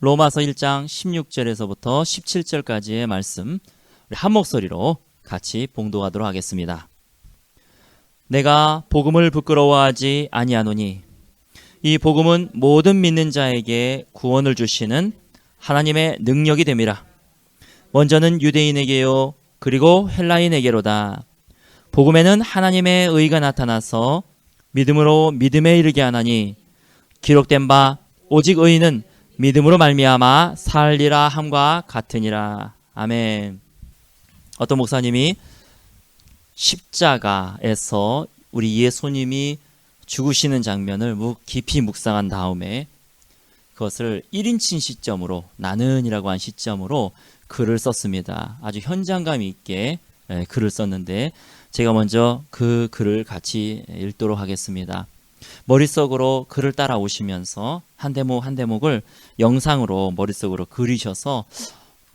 로마서 1장 16절에서부터 17절까지의 말씀 한 목소리로 같이 봉독하도록 하겠습니다. 내가 복음을 부끄러워하지 아니하노니 이 복음은 모든 믿는 자에게 구원을 주시는 하나님의 능력이 됨이라. 먼저는 유대인에게요 그리고 헬라인에게로다. 복음에는 하나님의 의가 나타나서 믿음으로 믿음에 이르게 하나니 기록된 바 오직 의인은 믿음으로 말미암아 살리라 함과 같으니라. 아멘. 어떤 목사님이 십자가에서 우리 예수님이 죽으시는 장면을 깊이 묵상한 다음에 그것을 1인칭 시점으로 나는이라고 한 시점으로 글을 썼습니다. 아주 현장감 있게 글을 썼는데 제가 먼저 그 글을 같이 읽도록 하겠습니다. 머릿속으로 글을 따라오시면서 한 대목 한 대목을 영상으로 머릿속으로 그리셔서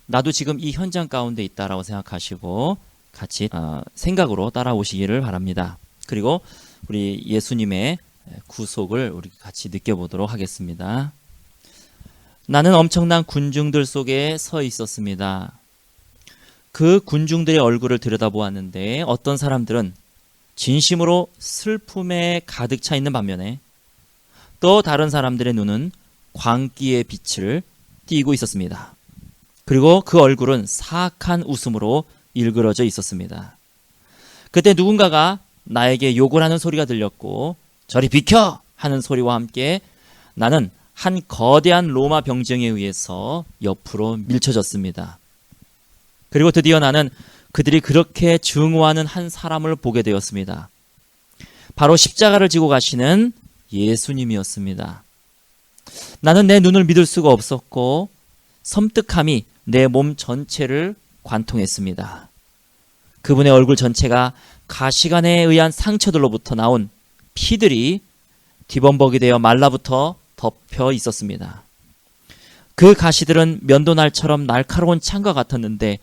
나도 지금 이 현장 가운데 있다라고 생각하시고 같이 생각으로 따라오시기를 바랍니다. 그리고 우리 예수님의 구속을 우리 같이 느껴보도록 하겠습니다. 나는 엄청난 군중들 속에 서 있었습니다. 그 군중들의 얼굴을 들여다보았는데 어떤 사람들은 진심으로 슬픔에 가득 차 있는 반면에 또 다른 사람들의 눈은 광기의 빛을 띠고 있었습니다. 그리고 그 얼굴은 사악한 웃음으로 일그러져 있었습니다. 그때 누군가가 나에게 욕을 하는 소리가 들렸고 저리 비켜! 하는 소리와 함께 나는 한 거대한 로마 병정에 의해서 옆으로 밀쳐졌습니다. 그리고 드디어 나는 그들이 그렇게 증오하는 한 사람을 보게 되었습니다. 바로 십자가를 지고 가시는 예수님이었습니다. 나는 내 눈을 믿을 수가 없었고 섬뜩함이 내 몸 전체를 관통했습니다. 그분의 얼굴 전체가 가시관에 의한 상처들로부터 나온 피들이 뒤범벅이 되어 말라붙어 덮여 있었습니다. 그 가시들은 면도날처럼 날카로운 창과 같았는데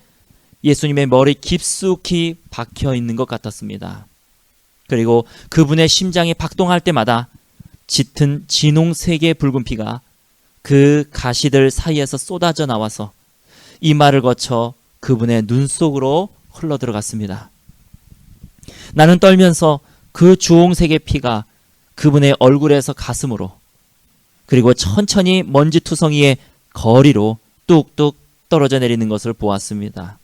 예수님의 머리 깊숙이 박혀 있는 것 같았습니다. 그리고 그분의 심장이 박동할 때마다 짙은 진홍색의 붉은 피가 그 가시들 사이에서 쏟아져 나와서 이마를 거쳐 그분의 눈 속으로 흘러들어갔습니다. 나는 떨면서 그 주홍색의 피가 그분의 얼굴에서 가슴으로 그리고 천천히 먼지투성이의 거리로 뚝뚝 떨어져 내리는 것을 보았습니다.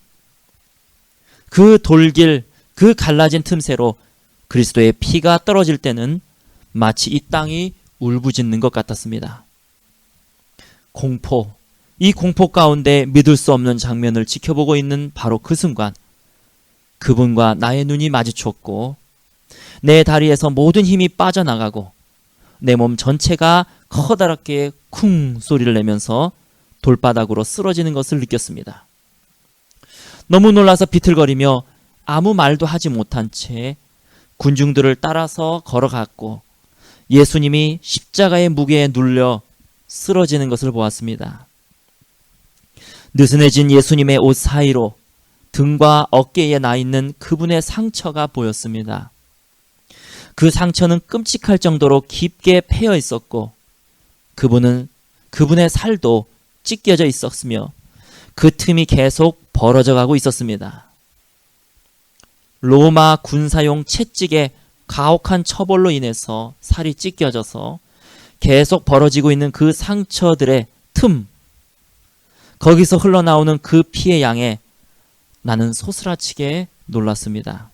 그 돌길, 그 갈라진 틈새로 그리스도의 피가 떨어질 때는 마치 이 땅이 울부짖는 것 같았습니다. 공포, 이 공포 가운데 믿을 수 없는 장면을 지켜보고 있는 바로 그 순간 그분과 나의 눈이 마주쳤고 내 다리에서 모든 힘이 빠져나가고 내 몸 전체가 커다랗게 쿵 소리를 내면서 돌바닥으로 쓰러지는 것을 느꼈습니다. 너무 놀라서 비틀거리며 아무 말도 하지 못한 채 군중들을 따라서 걸어갔고 예수님이 십자가의 무게에 눌려 쓰러지는 것을 보았습니다. 느슨해진 예수님의 옷 사이로 등과 어깨에 나 있는 그분의 상처가 보였습니다. 그 상처는 끔찍할 정도로 깊게 패여 있었고 그분의 살도 찢겨져 있었으며 그 틈이 계속 벌어져 가고 있었습니다. 로마 군사용 채찍의 가혹한 처벌로 인해서 살이 찢겨져서 계속 벌어지고 있는 그 상처들의 틈, 거기서 흘러나오는 그 피의 양에 나는 소스라치게 놀랐습니다.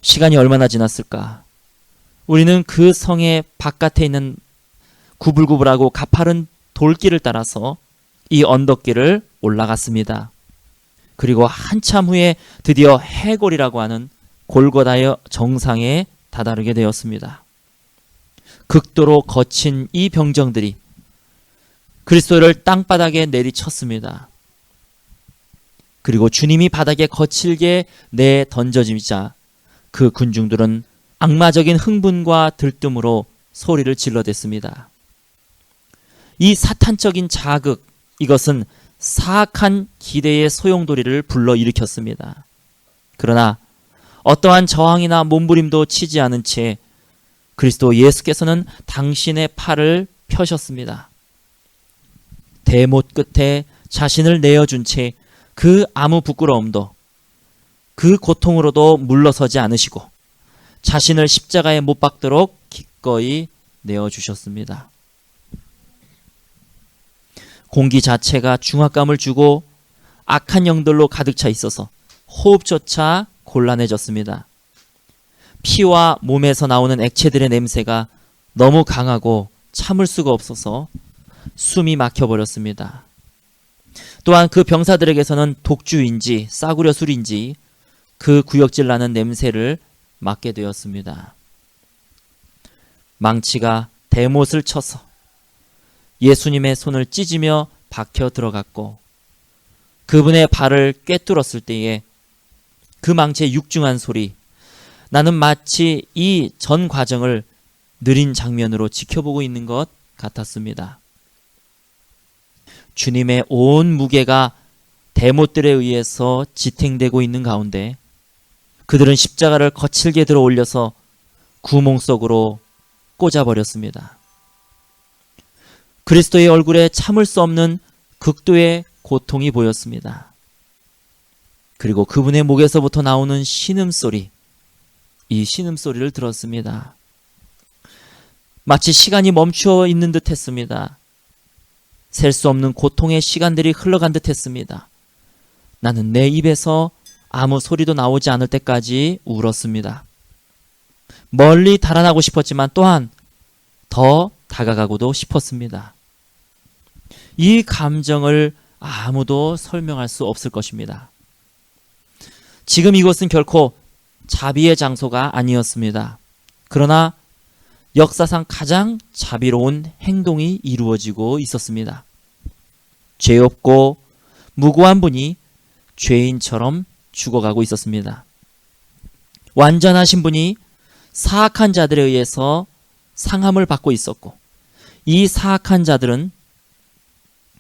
시간이 얼마나 지났을까? 우리는 그 성의 바깥에 있는 구불구불하고 가파른 돌길을 따라서 이 언덕길을 올라갔습니다. 그리고 한참 후에 드디어 해골이라고 하는 골고다의 정상에 다다르게 되었습니다. 극도로 거친 이 병정들이 그리스도를 땅바닥에 내리쳤습니다. 그리고 주님이 바닥에 거칠게 내던져지자 그 군중들은 악마적인 흥분과 들뜸으로 소리를 질러댔습니다. 이 사탄적인 자극, 이것은 사악한 기대의 소용돌이를 불러일으켰습니다. 그러나 어떠한 저항이나 몸부림도 치지 않은 채 그리스도 예수께서는 당신의 팔을 펴셨습니다. 대못 끝에 자신을 내어준 채 그 아무 부끄러움도 그 고통으로도 물러서지 않으시고 자신을 십자가에 못 박도록 기꺼이 내어주셨습니다. 공기 자체가 중압감을 주고 악한 영들로 가득 차 있어서 호흡조차 곤란해졌습니다. 피와 몸에서 나오는 액체들의 냄새가 너무 강하고 참을 수가 없어서 숨이 막혀버렸습니다. 또한 그 병사들에게서는 독주인지 싸구려 술인지 그 구역질 나는 냄새를 맡게 되었습니다. 망치가 대못을 쳐서 예수님의 손을 찢으며 박혀 들어갔고 그분의 발을 꿰뚫었을 때에 그 망치의 육중한 소리, 나는 마치 이 전 과정을 느린 장면으로 지켜보고 있는 것 같았습니다. 주님의 온 무게가 대못들에 의해서 지탱되고 있는 가운데 그들은 십자가를 거칠게 들어 올려서 구멍 속으로 꽂아버렸습니다. 그리스도의 얼굴에 참을 수 없는 극도의 고통이 보였습니다. 그리고 그분의 목에서부터 나오는 신음소리, 이 신음소리를 들었습니다. 마치 시간이 멈추어 있는 듯 했습니다. 셀 수 없는 고통의 시간들이 흘러간 듯 했습니다. 나는 내 입에서 아무 소리도 나오지 않을 때까지 울었습니다. 멀리 달아나고 싶었지만 또한 더 다가가고도 싶었습니다. 이 감정을 아무도 설명할 수 없을 것입니다. 지금 이곳은 결코 자비의 장소가 아니었습니다. 그러나 역사상 가장 자비로운 행동이 이루어지고 있었습니다. 죄 없고 무고한 분이 죄인처럼 죽어가고 있었습니다. 완전하신 분이 사악한 자들에 의해서 상함을 받고 있었고 이 사악한 자들은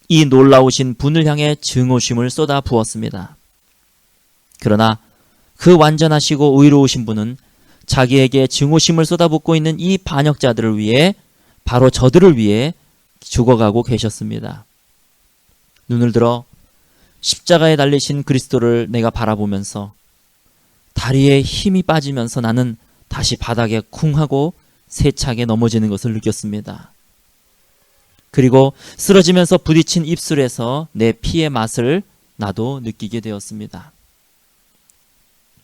이 놀라우신 분을 향해 증오심을 쏟아 부었습니다. 그러나 그 완전하시고 의로우신 분은 자기에게 증오심을 쏟아붓고 있는 이 반역자들을 위해, 바로 저들을 위해 죽어가고 계셨습니다. 눈을 들어 십자가에 달리신 그리스도를 내가 바라보면서 다리에 힘이 빠지면서 나는 다시 바닥에 쿵 하고 세차게 넘어지는 것을 느꼈습니다. 그리고 쓰러지면서 부딪힌 입술에서 내 피의 맛을 나도 느끼게 되었습니다.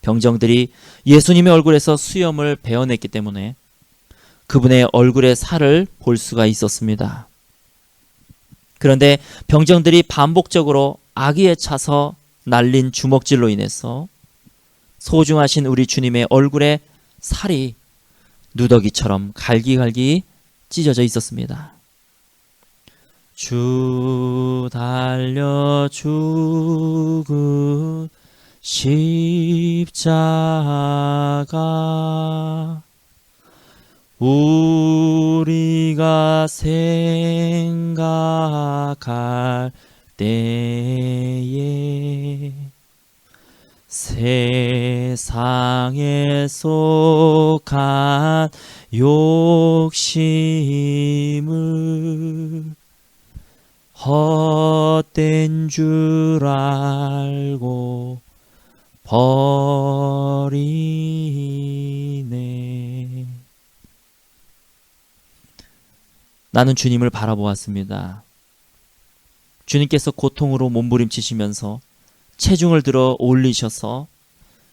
병정들이 예수님의 얼굴에서 수염을 베어냈기 때문에 그분의 얼굴의 살을 볼 수가 있었습니다. 그런데 병정들이 반복적으로 악의에 차서 날린 주먹질로 인해서 소중하신 우리 주님의 얼굴에 살이 누더기처럼 갈기갈기 찢어져 있었습니다. 주 달려 죽은 십자가 우리가 생각할 때에 세상에 속한 욕심을 헛된 줄 알고 버리네. 나는 주님을 바라보았습니다. 주님께서 고통으로 몸부림치시면서 체중을 들어 올리셔서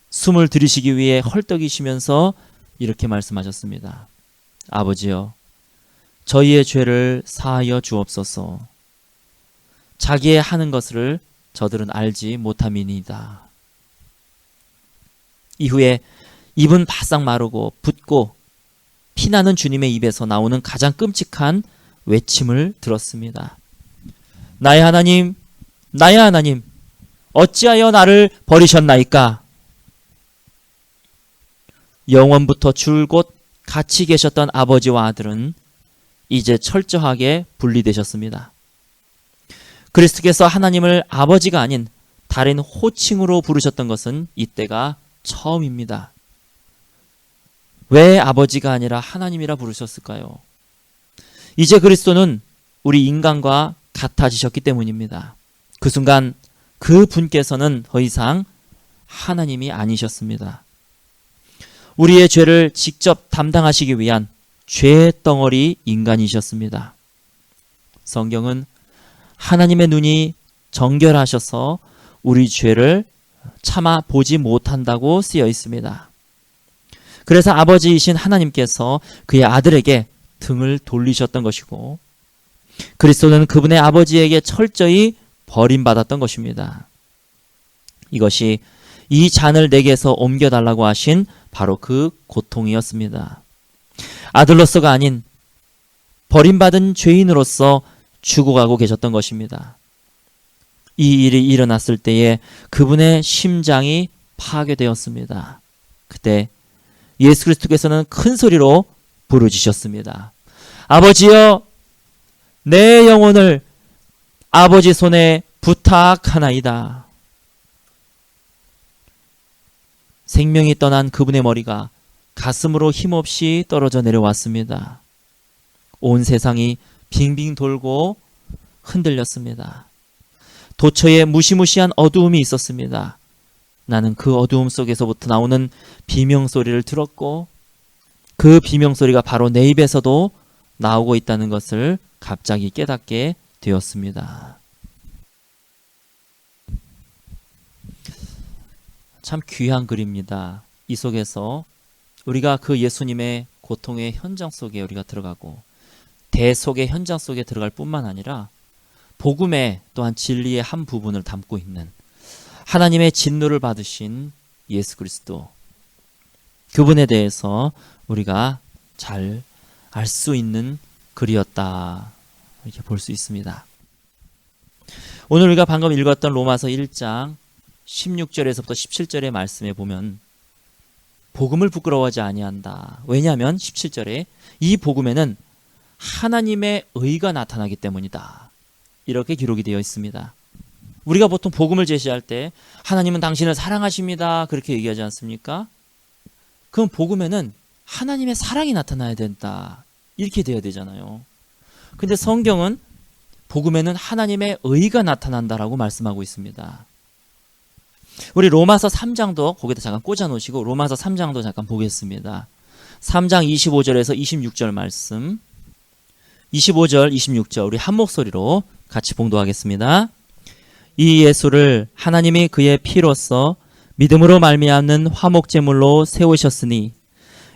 숨을 들이쉬기 위해 헐떡이시면서 이렇게 말씀하셨습니다. 아버지여, 저희의 죄를 사하여 주옵소서. 자기의 하는 것을 저들은 알지 못함이니이다. 이후에 입은 바싹 마르고 붓고 피나는 주님의 입에서 나오는 가장 끔찍한 외침을 들었습니다. 나의 하나님, 나의 하나님, 어찌하여 나를 버리셨나이까? 영원부터 줄곧 같이 계셨던 아버지와 아들은 이제 철저하게 분리되셨습니다. 그리스도께서 하나님을 아버지가 아닌 다른 호칭으로 부르셨던 것은 이때가 처음입니다. 왜 아버지가 아니라 하나님이라 부르셨을까요? 이제 그리스도는 우리 인간과 같아지셨기 때문입니다. 그 순간 그 분께서는 더 이상 하나님이 아니셨습니다. 우리의 죄를 직접 담당하시기 위한 죄의 덩어리 인간이셨습니다. 성경은 하나님의 눈이 정결하셔서 우리 죄를 참아 보지 못한다고 쓰여 있습니다. 그래서 아버지이신 하나님께서 그의 아들에게 등을 돌리셨던 것이고, 그리스도는 그분의 아버지에게 철저히 버림받았던 것입니다. 이것이 이 잔을 내게서 옮겨달라고 하신 바로 그 고통이었습니다. 아들로서가 아닌 버림받은 죄인으로서 죽어가고 계셨던 것입니다. 이 일이 일어났을 때에 그분의 심장이 파괴되었습니다. 그때 예수 그리스도께서는 큰 소리로 부르짖으셨습니다. 아버지여, 내 영혼을 아버지 손에 부탁하나이다. 생명이 떠난 그분의 머리가 가슴으로 힘없이 떨어져 내려왔습니다. 온 세상이 빙빙 돌고 흔들렸습니다. 도처에 무시무시한 어두움이 있었습니다. 나는 그 어두움 속에서부터 나오는 비명소리를 들었고, 그 비명소리가 바로 내 입에서도 나오고 있다는 것을 갑자기 깨닫게 되었습니다. 참 귀한 글입니다. 이 속에서 우리가 그 예수님의 고통의 현장 속에 우리가 들어가고, 대속의 현장 속에 들어갈 뿐만 아니라 복음의 또한 진리의 한 부분을 담고 있는 하나님의 진노를 받으신 예수 그리스도, 그분에 대해서 우리가 잘 알 수 있는 글이었다, 이렇게 볼 수 있습니다. 오늘 우리가 방금 읽었던 로마서 1장 16절에서부터 17절의 말씀에 보면 복음을 부끄러워하지 아니한다. 왜냐하면 17절에 이 복음에는 하나님의 의가 나타나기 때문이다, 이렇게 기록이 되어 있습니다. 우리가 보통 복음을 제시할 때 하나님은 당신을 사랑하십니다, 그렇게 얘기하지 않습니까? 그럼 복음에는 하나님의 사랑이 나타나야 된다, 이렇게 돼야 되잖아요. 근데 성경은 복음에는 하나님의 의가 나타난다라고 말씀하고 있습니다. 우리 로마서 3장도 거기다 잠깐 꽂아 놓으시고 로마서 3장도 잠깐 보겠습니다. 3장 25절에서 26절 말씀, 25절 26절 우리 한 목소리로 같이 봉독하겠습니다. 이 예수를 하나님이 그의 피로써 믿음으로 말미암는 화목제물로 세우셨으니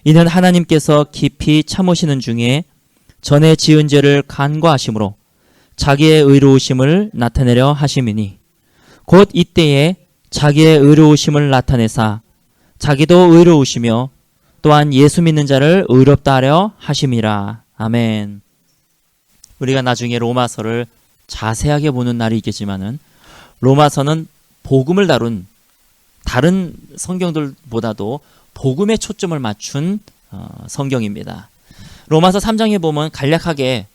이는 하나님께서 깊이 참으시는 중에 전에 지은 죄를 간과하심으로 자기의 의로우심을 나타내려 하심이니 곧 이때에 자기의 의로우심을 나타내사 자기도 의로우시며 또한 예수 믿는 자를 의롭다 하려 하심이라. 아멘. 우리가 나중에 로마서를 자세하게 보는 날이 있겠지만은 로마서는 복음을 다룬 다른 성경들보다도 복음에 초점을 맞춘 성경입니다. 로마서 3장에 보면 간략하게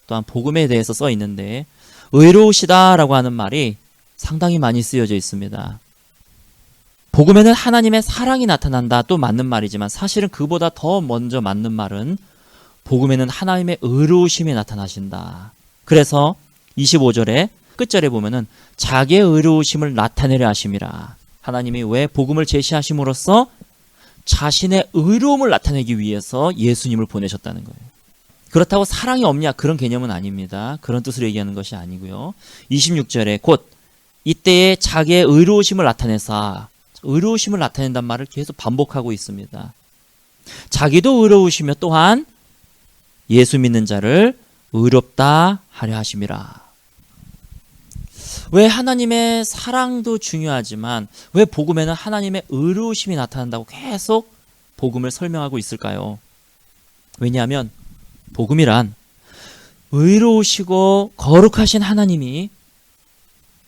또한 복음에 대해서 써 있는데 의로우시다라고 하는 말이 상당히 많이 쓰여져 있습니다. 복음에는 하나님의 사랑이 나타난다, 또 맞는 말이지만 사실은 그보다 더 먼저 맞는 말은 복음에는 하나님의 의로우심이 나타나신다. 그래서 25절에 끝절에 보면은 자기의 의로우심을 나타내려 하심이라. 하나님이 왜 복음을 제시하심으로써 자신의 의로움을 나타내기 위해서 예수님을 보내셨다는 거예요. 그렇다고 사랑이 없냐, 그런 개념은 아닙니다. 그런 뜻으로 얘기하는 것이 아니고요. 26절에 곧 이때에 자기의 의로우심을 나타내사, 의로우심을 나타낸단 말을 계속 반복하고 있습니다. 자기도 의로우시며 또한 예수 믿는 자를 의롭다 하려 하심이라. 왜 하나님의 사랑도 중요하지만 왜 복음에는 하나님의 의로우심이 나타난다고 계속 복음을 설명하고 있을까요? 왜냐하면 복음이란 의로우시고 거룩하신 하나님이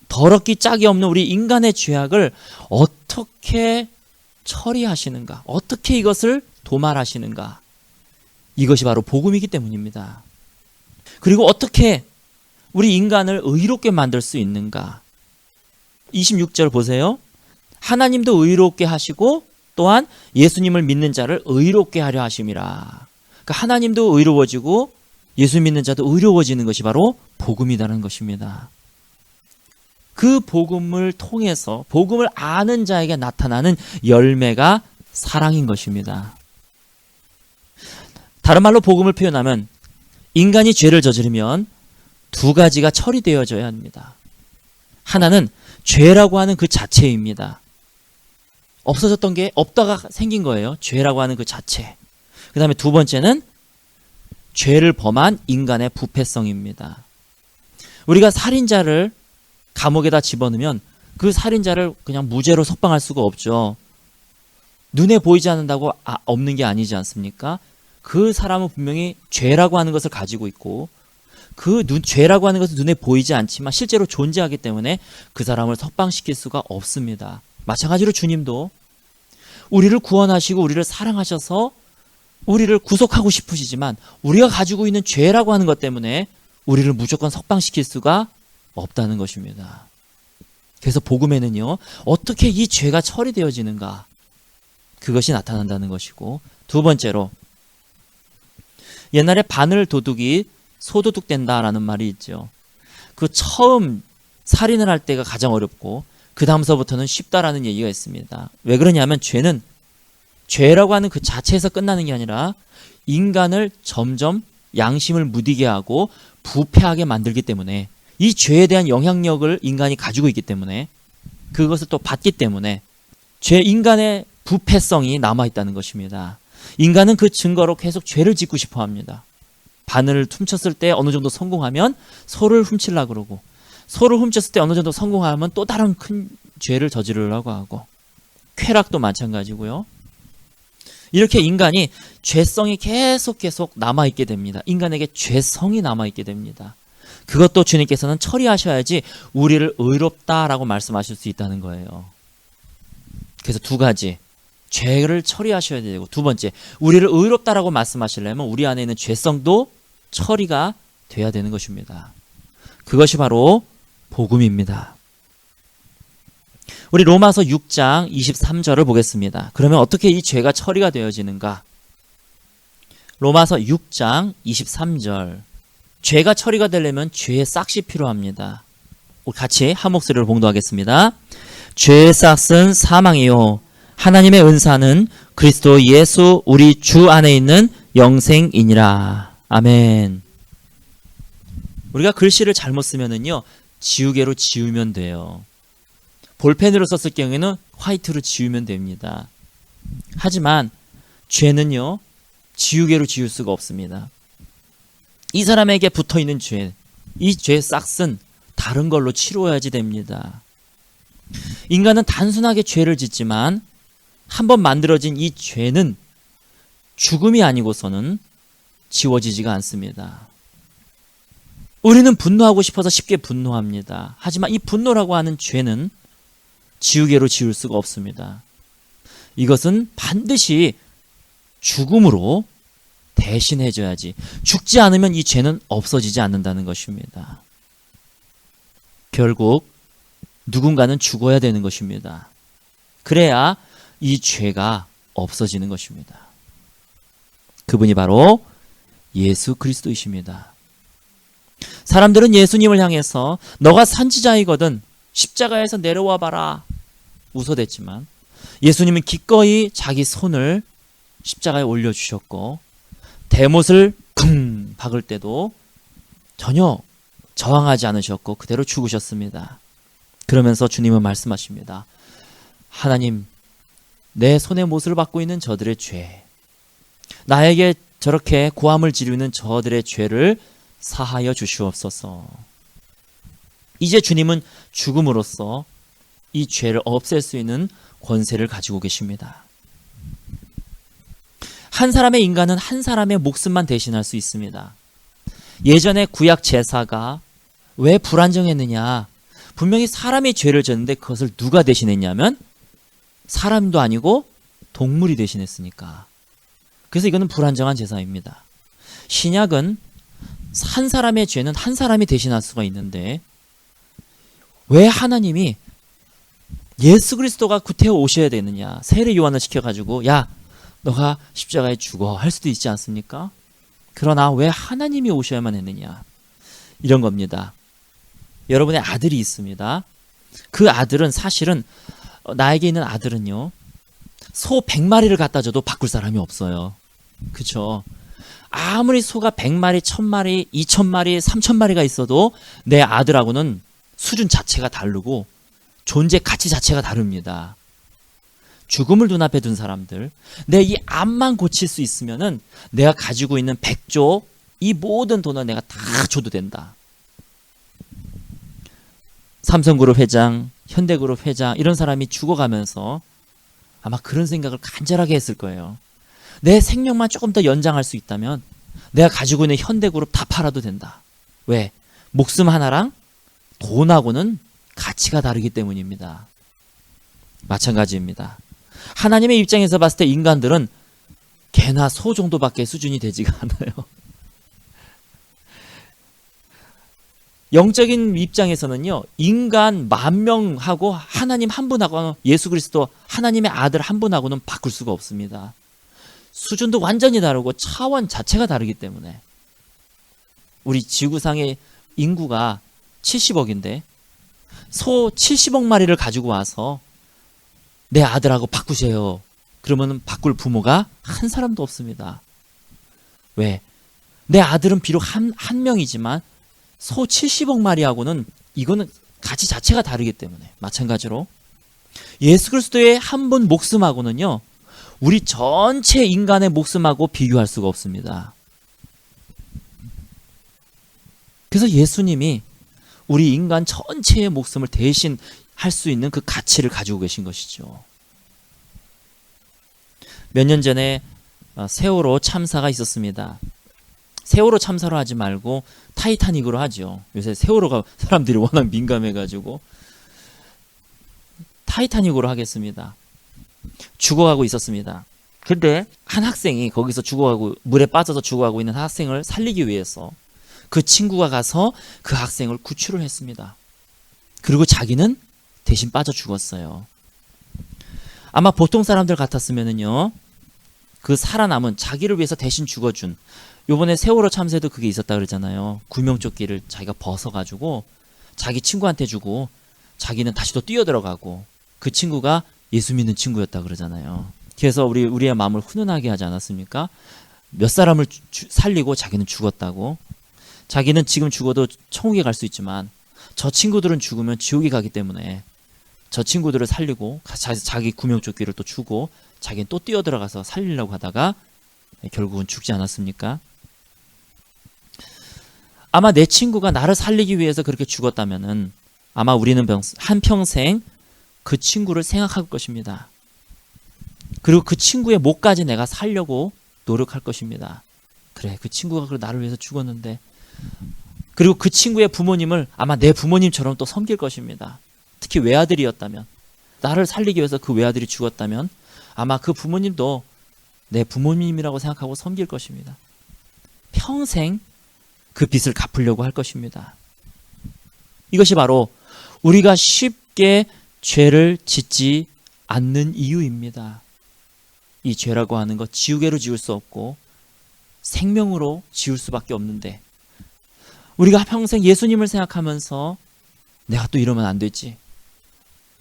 더럽기 짝이 없는 우리 인간의 죄악을 어떻게 처리하시는가, 어떻게 이것을 도말하시는가, 이것이 바로 복음이기 때문입니다. 그리고 어떻게 우리 인간을 의롭게 만들 수 있는가. 26절 보세요. 하나님도 의롭게 하시고 또한 예수님을 믿는 자를 의롭게 하려 하심이라. 그러니까 하나님도 의로워지고 예수 믿는 자도 의로워지는 것이 바로 복음이라는 것입니다. 그 복음을 통해서 복음을 아는 자에게 나타나는 열매가 사랑인 것입니다. 다른 말로 복음을 표현하면 인간이 죄를 저지르면 두 가지가 처리되어져야 합니다. 하나는 죄라고 하는 그 자체입니다. 없어졌던 게 없다가 생긴 거예요. 죄라고 하는 그 자체. 그 다음에 두 번째는 죄를 범한 인간의 부패성입니다. 우리가 살인자를 감옥에다 집어넣으면 그 살인자를 그냥 무죄로 석방할 수가 없죠. 눈에 보이지 않는다고 없는 게 아니지 않습니까? 그 사람은 분명히 죄라고 하는 것을 가지고 있고 죄라고 하는 것은 눈에 보이지 않지만 실제로 존재하기 때문에 그 사람을 석방시킬 수가 없습니다. 마찬가지로 주님도 우리를 구원하시고 우리를 사랑하셔서 우리를 구속하고 싶으시지만 우리가 가지고 있는 죄라고 하는 것 때문에 우리를 무조건 석방시킬 수가 없다는 것입니다. 그래서 복음에는요, 어떻게 이 죄가 처리되어지는가, 그것이 나타난다는 것이고, 두 번째로 옛날에 바늘 도둑이 소도둑 된다라는 말이 있죠. 그 처음 살인을 할 때가 가장 어렵고 그 다음서부터는 쉽다라는 얘기가 있습니다. 왜 그러냐면 죄는 죄라고 하는 그 자체에서 끝나는 게 아니라 인간을 점점 양심을 무디게 하고 부패하게 만들기 때문에, 이 죄에 대한 영향력을 인간이 가지고 있기 때문에, 그것을 또 받기 때문에 인간의 부패성이 남아있다는 것입니다. 인간은 그 증거로 계속 죄를 짓고 싶어 합니다. 바늘을 훔쳤을 때 어느 정도 성공하면 소를 훔치려고 그러고, 소를 훔쳤을 때 어느 정도 성공하면 또 다른 큰 죄를 저지르려고 하고, 쾌락도 마찬가지고요. 이렇게 인간이 죄성이 계속 남아있게 됩니다. 인간에게 죄성이 남아있게 됩니다. 그것도 주님께서는 처리하셔야지 우리를 의롭다라고 말씀하실 수 있다는 거예요. 그래서 두 가지, 죄를 처리하셔야 되고, 두 번째, 우리를 의롭다라고 말씀하시려면 우리 안에 있는 죄성도 처리가 돼야 되는 것입니다. 그것이 바로 복음입니다. 우리 로마서 6장 23절을 보겠습니다. 그러면 어떻게 이 죄가 처리가 되어지는가? 로마서 6장 23절. 죄가 처리가 되려면 죄의 싹이 필요합니다. 우리 같이 한 목소리로 봉독하겠습니다. 죄의 싹은 사망이요, 하나님의 은사는 그리스도 예수 우리 주 안에 있는 영생이니라. 아멘. 우리가 글씨를 잘못 쓰면은요, 지우개로 지우면 돼요. 볼펜으로 썼을 경우에는 화이트로 지우면 됩니다. 하지만 죄는요, 지우개로 지울 수가 없습니다. 이 사람에게 붙어있는 죄, 이 죄의 싹은 다른 걸로 치루어야지 됩니다. 인간은 단순하게 죄를 짓지만 한번 만들어진 이 죄는 죽음이 아니고서는 지워지지가 않습니다. 우리는 분노하고 싶어서 쉽게 분노합니다. 하지만 이 분노라고 하는 죄는 지우개로 지울 수가 없습니다. 이것은 반드시 죽음으로 대신해줘야지, 죽지 않으면 이 죄는 없어지지 않는다는 것입니다. 결국 누군가는 죽어야 되는 것입니다. 그래야 이 죄가 없어지는 것입니다. 그분이 바로 예수 그리스도이십니다. 사람들은 예수님을 향해서 너가 선지자이거든 십자가에서 내려와 봐라 웃어댔지만, 예수님은 기꺼이 자기 손을 십자가에 올려주셨고, 대못을 쿵 박을 때도 전혀 저항하지 않으셨고 그대로 죽으셨습니다. 그러면서 주님은 말씀하십니다. 하나님, 내 손에 못을 받고 있는 저들의 죄, 나에게 저렇게 고함을 지르는 저들의 죄를 사하여 주시옵소서. 이제 주님은 죽음으로써 이 죄를 없앨 수 있는 권세를 가지고 계십니다. 한 사람의 인간은 한 사람의 목숨만 대신할 수 있습니다. 예전에 구약 제사가 왜 불안정했느냐? 분명히 사람이 죄를 졌는데 그것을 누가 대신했냐면 사람도 아니고 동물이 대신했으니까. 그래서 이거는 불안정한 제사입니다. 신약은 한 사람의 죄는 한 사람이 대신할 수가 있는데, 왜 하나님이 예수 그리스도가 구태여 오셔야 되느냐? 세례 요한을 시켜가지고 야, 너가 십자가에 죽어 할 수도 있지 않습니까? 그러나 왜 하나님이 오셔야만 했느냐? 이런 겁니다. 여러분의 아들이 있습니다. 그 아들은 사실은 나에게 있는 아들은요. 소 100마리를 갖다 줘도 바꿀 사람이 없어요. 그렇죠? 아무리 소가 100마리, 1000마리, 2000마리, 3000마리가 있어도 내 아들하고는 수준 자체가 다르고 존재 가치 자체가 다릅니다. 죽음을 눈앞에 둔 사람들, 내 이 암만 고칠 수 있으면은 내가 가지고 있는 100조 이 모든 돈을 내가 다 줘도 된다. 삼성그룹 회장, 현대그룹 회장 이런 사람이 죽어가면서 아마 그런 생각을 간절하게 했을 거예요. 내 생명만 조금 더 연장할 수 있다면 내가 가지고 있는 현대그룹 다 팔아도 된다. 왜? 목숨 하나랑 돈하고는 가치가 다르기 때문입니다. 마찬가지입니다. 하나님의 입장에서 봤을 때 인간들은 개나 소 정도밖에 수준이 되지가 않아요. 영적인 입장에서는요, 인간 10,000명하고 하나님 한 분하고 예수 그리스도 하나님의 아들 한 분하고는 바꿀 수가 없습니다. 수준도 완전히 다르고 차원 자체가 다르기 때문에 우리 지구상의 인구가 70억인데 소 70억 마리를 가지고 와서 내 아들하고 바꾸세요. 그러면 바꿀 부모가 한 사람도 없습니다. 왜? 내 아들은 비록 한 명이지만 소 70억 마리하고는 이거는 가치 자체가 다르기 때문에 마찬가지로 예수 그리스도의 한 분 목숨하고는요. 우리 전체 인간의 목숨하고 비교할 수가 없습니다. 그래서 예수님이 우리 인간 전체의 목숨을 대신 할 수 있는 그 가치를 가지고 계신 것이죠. 몇 년 전에 세월호 참사가 있었습니다. 세월호 참사로 하지 말고 타이타닉으로 하죠. 요새 세월호가 사람들이 워낙 민감해가지고 타이타닉으로 하겠습니다. 죽어가고 있었습니다. 근데 한 학생이 거기서 죽어가고 물에 빠져서 죽어가고 있는 학생을 살리기 위해서 그 친구가 가서 그 학생을 구출을 했습니다. 그리고 자기는 대신 빠져 죽었어요. 아마 보통 사람들 같았으면은요, 그 살아남은 자기를 위해서 대신 죽어준, 요번에 세월호 참사에도 그게 있었다 그러잖아요. 구명조끼를 자기가 벗어가지고 자기 친구한테 주고 자기는 다시 또 뛰어들어가고 그 친구가 예수 믿는 친구였다 그러잖아요. 그래서 우리의 마음을 훈훈하게 하지 않았습니까? 몇 사람을 살리고 자기는 죽었다고. 자기는 지금 죽어도 천국에 갈 수 있지만 저 친구들은 죽으면 지옥에 가기 때문에 저 친구들을 살리고 자기 구명조끼를 또 주고 자기는 또 뛰어들어가서 살리려고 하다가 결국은 죽지 않았습니까? 아마 내 친구가 나를 살리기 위해서 그렇게 죽었다면은 아마 우리는 한평생 그 친구를 생각할 것입니다. 그리고 그 친구의 목까지 내가 살려고 노력할 것입니다. 그래, 그 친구가 나를 위해서 죽었는데. 그리고 그 친구의 부모님을 아마 내 부모님처럼 또 섬길 것입니다. 특히 외아들이었다면, 나를 살리기 위해서 그 외아들이 죽었다면 아마 그 부모님도 내 부모님이라고 생각하고 섬길 것입니다. 평생 그 빚을 갚으려고 할 것입니다. 이것이 바로 우리가 쉽게 죄를 짓지 않는 이유입니다. 이 죄라고 하는 것 지우개로 지울 수 없고 생명으로 지울 수밖에 없는데, 우리가 평생 예수님을 생각하면서 내가 또 이러면 안 되지,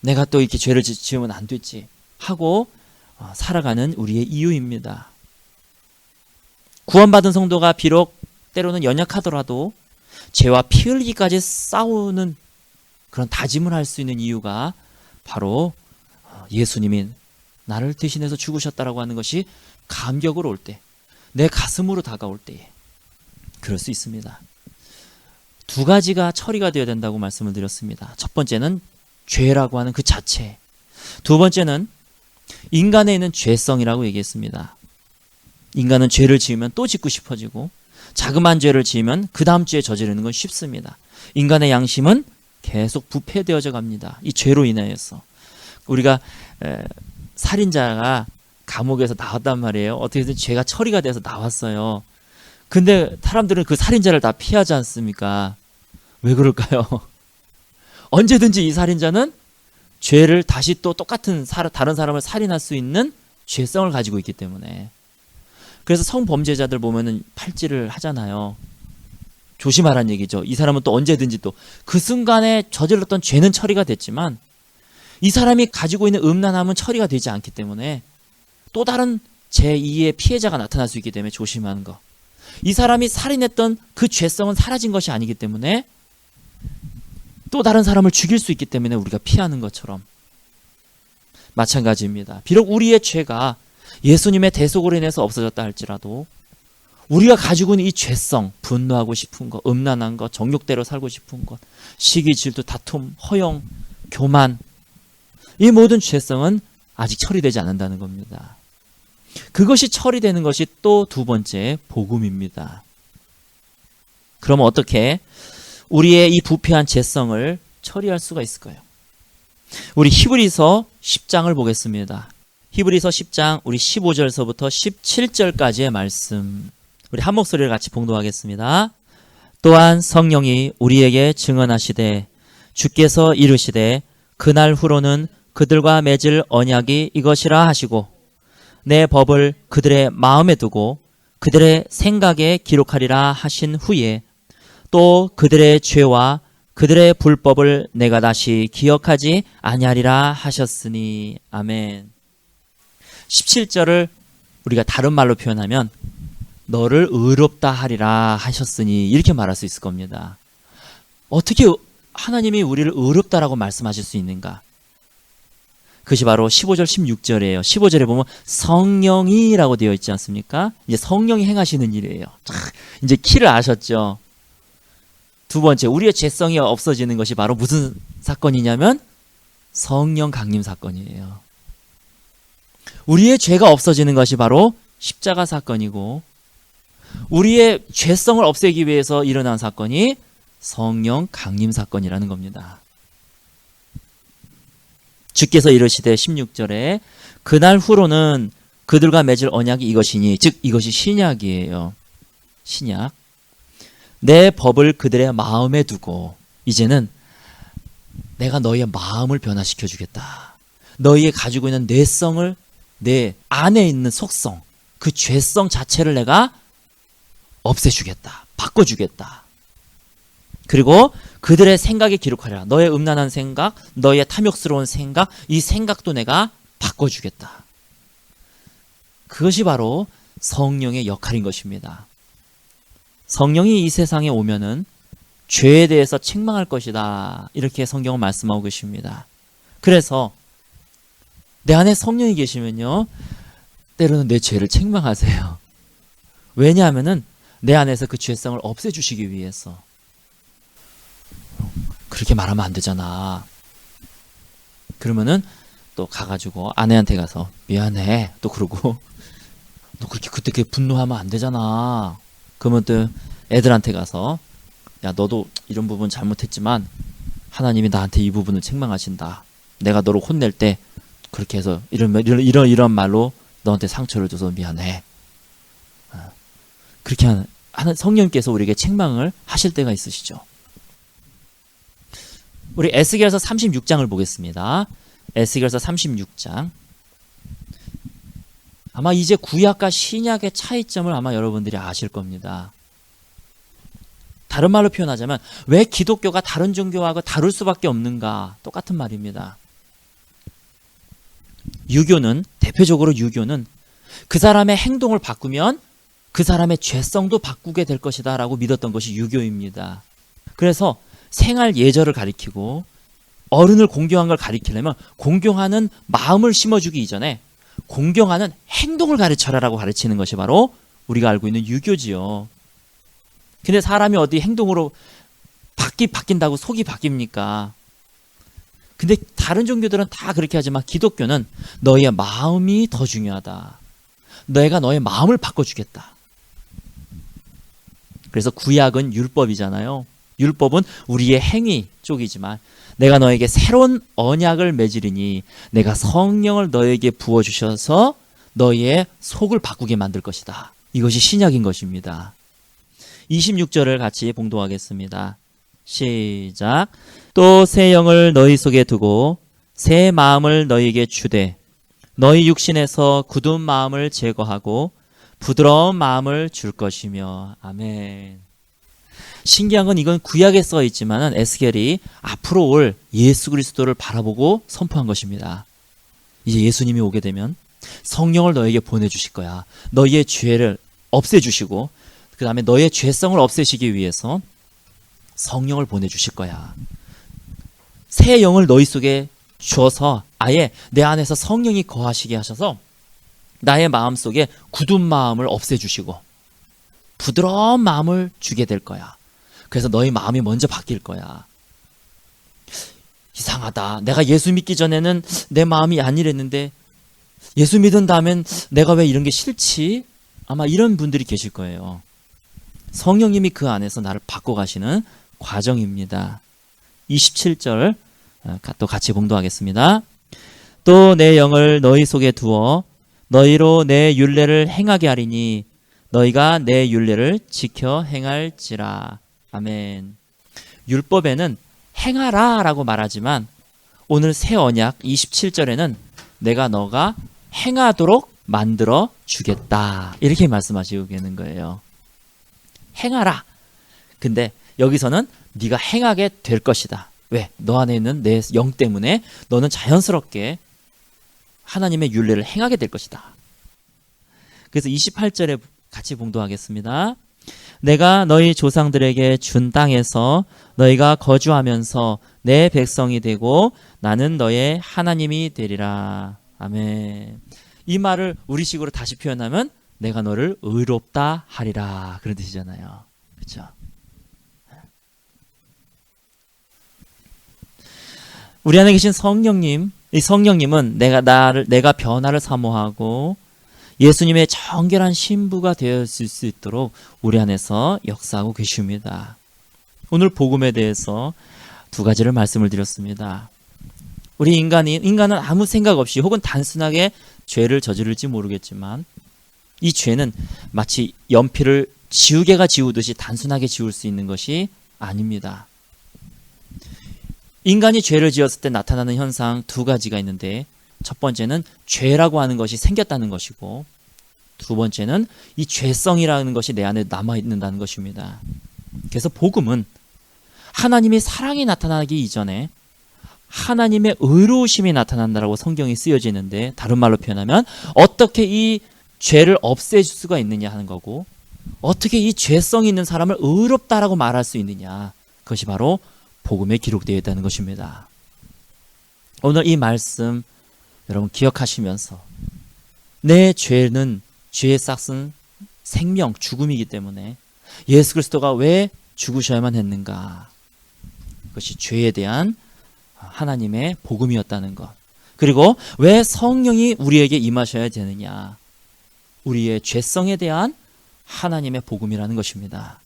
내가 또 이렇게 죄를 지으면 안 되지 하고 살아가는 우리의 이유입니다. 구원받은 성도가 비록 때로는 연약하더라도 죄와 피 흘리기까지 싸우는 그런 다짐을 할 수 있는 이유가 바로 예수님이 나를 대신해서 죽으셨다라고 하는 것이 감격으로 올 때, 내 가슴으로 다가올 때에 그럴 수 있습니다. 두 가지가 처리가 되어야 된다고 말씀을 드렸습니다. 첫 번째는 죄라고 하는 그 자체, 두 번째는 인간에 있는 죄성이라고 얘기했습니다. 인간은 죄를 지으면 또 짓고 싶어지고 자그마한 죄를 지으면 그 다음 주에 저지르는 건 쉽습니다. 인간의 양심은 계속 부패되어져 갑니다. 이 죄로 인하여서. 우리가 살인자가 감옥에서 나왔단 말이에요. 어떻게든 죄가 처리가 돼서 나왔어요. 근데 사람들은 그 살인자를 다 피하지 않습니까? 왜 그럴까요? 언제든지 이 살인자는 죄를 다시 또 똑같은 다른 사람을 살인할 수 있는 죄성을 가지고 있기 때문에. 그래서 성범죄자들 보면은 팔찌를 하잖아요. 조심하라는 얘기죠. 이 사람은 또 언제든지 또 그 순간에 저질렀던 죄는 처리가 됐지만 이 사람이 가지고 있는 음란함은 처리가 되지 않기 때문에 또 다른 제2의 피해자가 나타날 수 있기 때문에 조심하는 거. 이 사람이 살인했던 그 죄성은 사라진 것이 아니기 때문에 또 다른 사람을 죽일 수 있기 때문에 우리가 피하는 것처럼 마찬가지입니다. 비록 우리의 죄가 예수님의 대속으로 인해서 없어졌다 할지라도 우리가 가지고 있는 이 죄성, 분노하고 싶은 것, 음란한 것, 정욕대로 살고 싶은 것, 시기, 질투, 다툼, 허영, 교만, 이 모든 죄성은 아직 처리되지 않는다는 겁니다. 그것이 처리되는 것이 또 두 번째 복음입니다. 그러면 어떻게 우리의 이 부패한 죄성을 처리할 수가 있을까요? 우리 히브리서 10장을 보겠습니다. 히브리서 10장 우리 15절서부터 17절까지의 말씀, 우리 한 목소리를 같이 봉독하겠습니다. 또한 성령이 우리에게 증언하시되 주께서 이르시되 그날 후로는 그들과 맺을 언약이 이것이라 하시고 내 법을 그들의 마음에 두고 그들의 생각에 기록하리라 하신 후에 또 그들의 죄와 그들의 불법을 내가 다시 기억하지 아니하리라 하셨으니. 아멘. 17절을 우리가 다른 말로 표현하면 너를 의롭다 하리라 하셨으니 이렇게 말할 수 있을 겁니다. 어떻게 하나님이 우리를 의롭다라고 말씀하실 수 있는가? 그것이 바로 15절 16절이에요. 15절에 보면 성령이라고 되어 있지 않습니까? 이제 성령이 행하시는 일이에요. 이제 키를 아셨죠? 두 번째, 우리의 죄성이 없어지는 것이 바로 무슨 사건이냐면 성령 강림 사건이에요. 우리의 죄가 없어지는 것이 바로 십자가 사건이고 우리의 죄성을 없애기 위해서 일어난 사건이 성령 강림 사건이라는 겁니다. 주께서 이르시되 16절에 그날 후로는 그들과 맺을 언약이 이것이니, 즉 이것이 신약이에요. 신약. 내 법을 그들의 마음에 두고 이제는 내가 너희의 마음을 변화시켜 주겠다. 너희의 가지고 있는 내성을, 내 안에 있는 속성, 그 죄성 자체를 내가 없애주겠다. 바꿔주겠다. 그리고 그들의 생각에 기록하리라. 너의 음란한 생각, 너의 탐욕스러운 생각, 이 생각도 내가 바꿔주겠다. 그것이 바로 성령의 역할인 것입니다. 성령이 이 세상에 오면은 죄에 대해서 책망할 것이다. 이렇게 성경은 말씀하고 계십니다. 그래서 내 안에 성령이 계시면요, 때로는 내 죄를 책망하세요. 왜냐하면은 내 안에서 그 죄성을 없애주시기 위해서. 그렇게 말하면 안 되잖아. 그러면은 또 가가지고 아내한테 가서 미안해 또 그러고 너 그렇게 분노하면 안 되잖아. 그러면 또 애들한테 가서 야 너도 이런 부분 잘못했지만 하나님이 나한테 이 부분을 책망하신다. 내가 너를 혼낼 때 그렇게 해서 이런 말로 너한테 상처를 줘서 미안해. 그렇게 하는 성령께서 우리에게 책망을 하실 때가 있으시죠. 우리 에스겔서 36장을 보겠습니다. 에스겔서 36장. 아마 이제 구약과 신약의 차이점을 아마 여러분들이 아실 겁니다. 다른 말로 표현하자면 왜 기독교가 다른 종교하고 다를 수밖에 없는가? 똑같은 말입니다. 유교는, 대표적으로 유교는 그 사람의 행동을 바꾸면 그 사람의 죄성도 바꾸게 될 것이다 라고 믿었던 것이 유교입니다. 그래서 생활 예절을 가리키고 어른을 공경한 걸 가리키려면 공경하는 마음을 심어주기 이전에 공경하는 행동을 가르쳐라라고 가르치는 것이 바로 우리가 알고 있는 유교지요. 근데 사람이 어디 행동으로 바뀐다고 속이 바뀝니까? 근데 다른 종교들은 다 그렇게 하지만 기독교는 너희의 마음이 더 중요하다. 내가 너의 마음을 바꿔주겠다. 그래서 구약은 율법이잖아요. 율법은 우리의 행위 쪽이지만 내가 너에게 새로운 언약을 맺으리니 내가 성령을 너에게 부어주셔서 너희의 속을 바꾸게 만들 것이다. 이것이 신약인 것입니다. 26절을 같이 봉독하겠습니다. 시작. 또 새 영을 너희 속에 두고 새 마음을 너희에게 주되 너희 육신에서 굳은 마음을 제거하고 부드러운 마음을 줄 것이며. 아멘. 신기한 건 이건 구약에 써 있지만은 에스겔이 앞으로 올 예수 그리스도를 바라보고 선포한 것입니다. 이제 예수님이 오게 되면 성령을 너에게 보내주실 거야. 너희의 죄를 없애주시고 그 다음에 너의 죄성을 없애시기 위해서 성령을 보내주실 거야. 새 영을 너희 속에 주어서 아예 내 안에서 성령이 거하시게 하셔서 나의 마음속에 굳은 마음을 없애주시고 부드러운 마음을 주게 될 거야. 그래서 너희 마음이 먼저 바뀔 거야. 이상하다. 내가 예수 믿기 전에는 내 마음이 안 이랬는데 예수 믿은 다음엔 내가 왜 이런 게 싫지? 아마 이런 분들이 계실 거예요. 성령님이 그 안에서 나를 바꿔가시는 과정입니다. 27절 또 같이 봉독하겠습니다. 또 내 영을 너희 속에 두어 너희로 내 율례를 행하게 하리니 너희가 내 율례를 지켜 행할지라. 아멘. 율법에는 행하라 라고 말하지만 오늘 새 언약 27절에는 내가 너가 행하도록 만들어 주겠다 이렇게 말씀하시고 계는 거예요. 행하라. 근데 여기서는 네가 행하게 될 것이다. 왜? 너 안에 있는 내 영 때문에 너는 자연스럽게 하나님의 율례를 행하게 될 것이다. 그래서 28절에 같이 봉독하겠습니다. 내가 너희 조상들에게 준 땅에서 너희가 거주하면서 내 백성이 되고 나는 너의 하나님이 되리라. 아멘. 이 말을 우리식으로 다시 표현하면 내가 너를 의롭다 하리라 그런 뜻이잖아요. 그렇죠? 우리 안에 계신 성령님, 이 성령님은 내가 변화를 사모하고 예수님의 정결한 신부가 되었을 수 있도록 우리 안에서 역사하고 계십니다. 오늘 복음에 대해서 두 가지를 말씀을 드렸습니다. 우리 인간은 아무 생각 없이 혹은 단순하게 죄를 저지를지 모르겠지만 이 죄는 마치 연필을 지우개가 지우듯이 단순하게 지울 수 있는 것이 아닙니다. 인간이 죄를 지었을 때 나타나는 현상 두 가지가 있는데 첫 번째는 죄라고 하는 것이 생겼다는 것이고 두 번째는 이 죄성이라는 것이 내 안에 남아있는다는 것입니다. 그래서 복음은 하나님의 사랑이 나타나기 이전에 하나님의 의로우심이 나타난다라고 성경이 쓰여져 있는데 다른 말로 표현하면 어떻게 이 죄를 없애줄 수가 있느냐 하는 거고 어떻게 이 죄성이 있는 사람을 의롭다라고 말할 수 있느냐 그것이 바로 복음에 기록되어 있다는 것입니다. 오늘 이 말씀 여러분 기억하시면서 내 죄는 죄의 싹은 생명, 죽음이기 때문에 예수 그리스도가 왜 죽으셔야만 했는가? 그것이 죄에 대한 하나님의 복음이었다는 것. 그리고 왜 성령이 우리에게 임하셔야 되느냐? 우리의 죄성에 대한 하나님의 복음이라는 것입니다.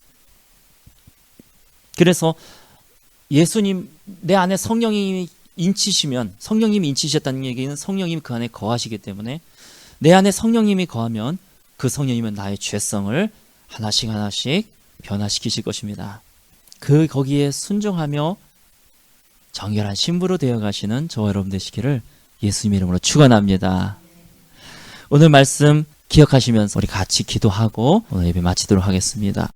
그래서 예수님 내 안에 성령님이 인치시면 성령님이 인치셨다는 얘기는 성령님이 그 안에 거하시기 때문에 내 안에 성령님이 거하면 그 성령님은 나의 죄성을 하나씩 하나씩 변화시키실 것입니다. 거기에 순종하며 정결한 신부로 되어 가시는 저와 여러분 되시기를 예수님 이름으로 축원합니다. 오늘 말씀 기억하시면서 우리 같이 기도하고 오늘 예배 마치도록 하겠습니다.